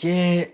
Yeah,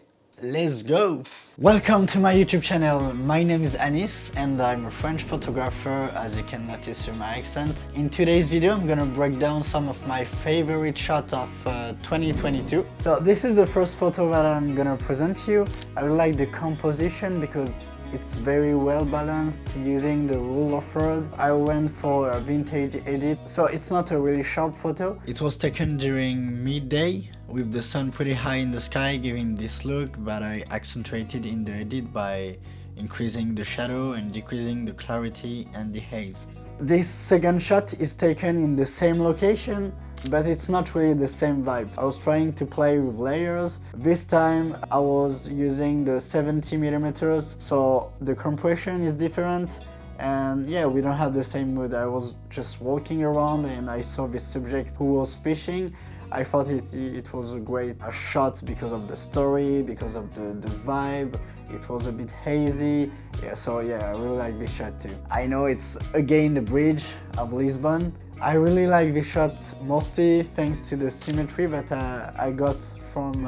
let's go! Welcome to my YouTube channel. My name is Anis and I'm a French photographer, as you can notice from my accent. In today's video, I'm gonna break down some of my favorite shots of 2022. So this is the first photo that I'm gonna present to you. I really like the composition because it's very well balanced using the rule of third. I went for a vintage edit, so it's not a really sharp photo. It was taken during midday with the sun pretty high in the sky, giving this look, but I accentuated in the edit by increasing the shadow and decreasing the clarity and the haze. This second shot is taken in the same location, but it's not really the same vibe. I was trying to play with layers. This time I was using the 70mm, so the compression is different, and yeah, we don't have the same mood. I was just walking around and I saw this subject who was fishing. I thought it was a great shot because of the story, because of the vibe. It was a bit hazy. Yeah, so yeah, I really like this shot too. I know it's again the bridge of Lisbon. I really like this shot mostly thanks to the symmetry that I got from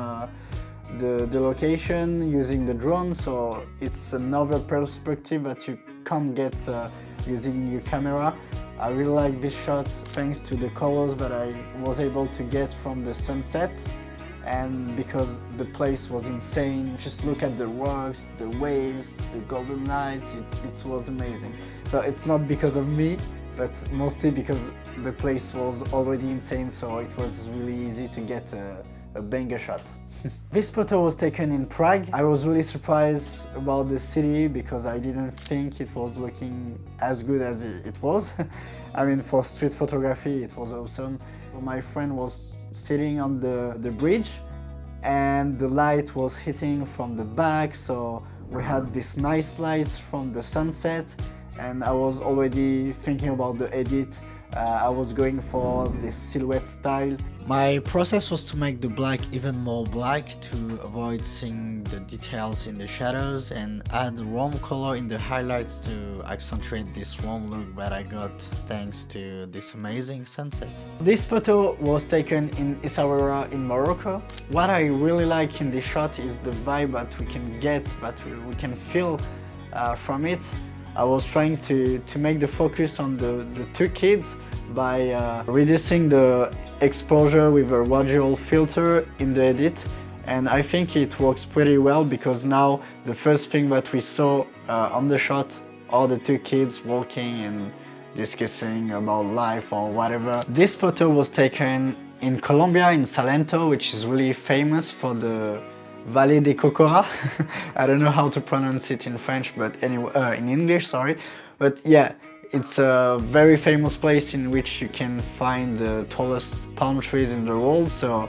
the location using the drone, so it's another perspective that you can't get using your camera. I really like this shot thanks to the colors that I was able to get from the sunset, and because the place was insane. Just look at the rocks, the waves, the golden lights, it was amazing. So it's not because of me, but mostly because the place was already insane, so it was really easy to get a banger shot. This photo was taken in Prague. I was really surprised about the city because I didn't think it was looking as good as it was. I mean, for street photography, it was awesome. My friend was sitting on the bridge and the light was hitting from the back, so we had this nice light from the sunset, and I was already thinking about the edit. I was going for this silhouette style. My process was to make the black even more black to avoid seeing the details in the shadows, and add warm color in the highlights to accentuate this warm look that I got thanks to this amazing sunset. This photo was taken in Essouira in Morocco. What I really like in this shot is the vibe that we can get, that we can feel from it. I was trying to make the focus on the two kids by reducing the exposure with a radial filter in the edit, and I think it works pretty well because now the first thing that we saw on the shot are the two kids walking and discussing about life or whatever. This photo was taken in Colombia, in Salento, which is really famous for the Vallée des Cocoras. I don't know how to pronounce it in French, but anyway, in English, sorry. But yeah, it's a very famous place in which you can find the tallest palm trees in the world, so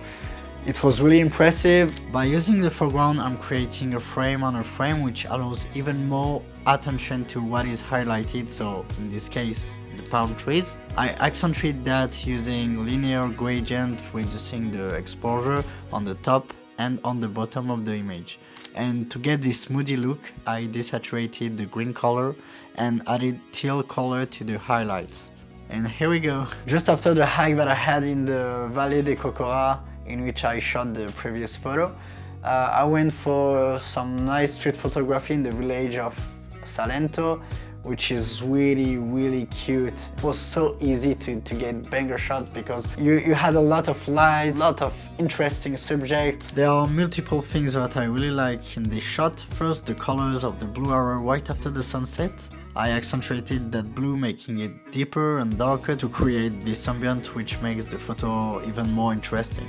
it was really impressive. By using the foreground, I'm creating a frame on a frame, which allows even more attention to what is highlighted, so in this case, the palm trees. I accentuate that using linear gradient, reducing the exposure on the top and on the bottom of the image. And to get this moody look, I desaturated the green color and added teal color to the highlights. And here we go. Just after the hike that I had in the Vallée des Cocoras, in which I shot the previous photo, I went for some nice street photography in the village of Salento, which is really cute. It was so easy to get banger shots because you had a lot of light, a lot of interesting subjects. There are multiple things that I really like in this shot. First, the colors of the blue arrow right after the sunset. I accentuated that blue, making it deeper and darker to create this ambient, which makes the photo even more interesting.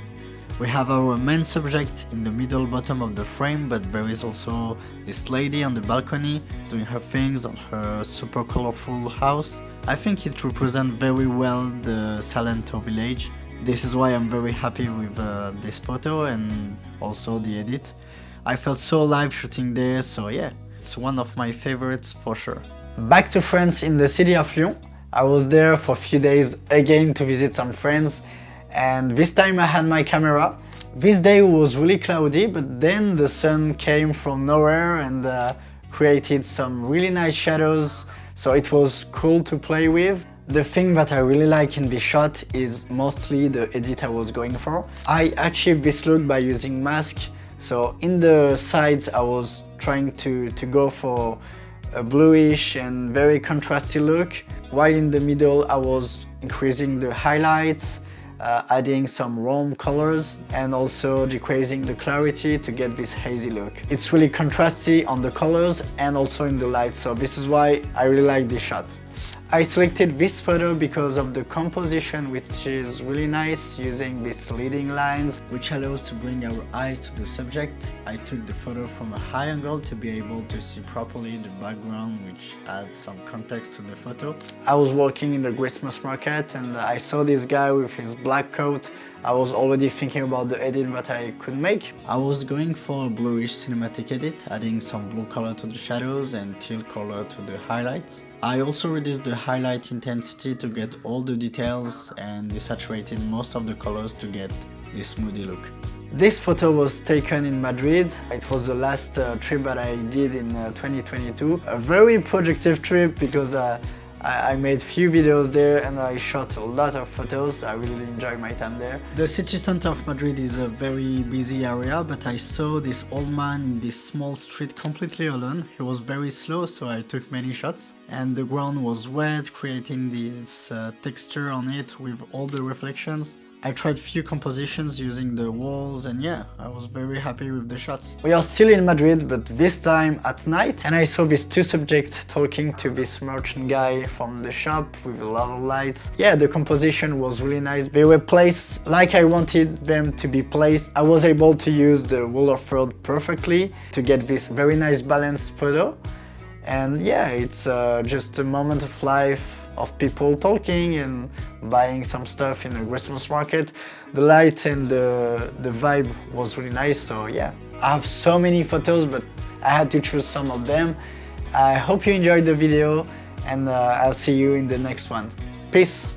We have our main subject in the middle bottom of the frame, but there is also this lady on the balcony doing her things on her super colorful house. I think it represents very well the Salento village. This is why I'm very happy with this photo and also the edit. I felt so alive shooting there, so yeah, it's one of my favorites for sure. Back to France in the city of Lyon. I was there for a few days again to visit some friends, and this time I had my camera. This day was really cloudy, but then the sun came from nowhere and created some really nice shadows, so it was cool to play with. The thing that I really like in this shot is mostly the edit I was going for. I achieved this look by using mask So in the sides I was trying to go for a bluish and very contrasty look, while in the middle I was increasing the highlights, adding some warm colors and also decreasing the clarity to get this hazy look. It's really contrasty on the colors and also in the light, so this is why I really like this shot. I selected this photo because of the composition, which is really nice, using these leading lines, which allows to bring our eyes to the subject. I took the photo from a high angle to be able to see properly the background, which adds some context to the photo. I was walking in the Christmas market and I saw this guy with his black coat. I was already thinking about the edit that I could make. I was going for a bluish cinematic edit, adding some blue color to the shadows and teal color to the highlights. I also reduced the highlight intensity to get all the details and desaturated most of the colors to get this moody look. This photo was taken in Madrid. It was the last trip that I did in 2022. A very productive trip because I made few videos there and I shot a lot of photos. I really enjoyed my time there. The city center of Madrid is a very busy area, but I saw this old man in this small street completely alone. He was very slow, so I took many shots. And the ground was wet, creating this texture on it with all the reflections. I tried few compositions using the walls and yeah, I was very happy with the shots. We are still in Madrid, but this time at night, and I saw these two subjects talking to this merchant guy from the shop with a lot of lights. Yeah, the composition was really nice. They were placed like I wanted them to be placed. I was able to use the rule of third perfectly to get this very nice balanced photo. And yeah, it's just a moment of life of people talking and buying some stuff in a Christmas market. The light and the vibe was really nice, so yeah. I have so many photos, but I had to choose some of them. I hope you enjoyed the video and I'll see you in the next one. Peace!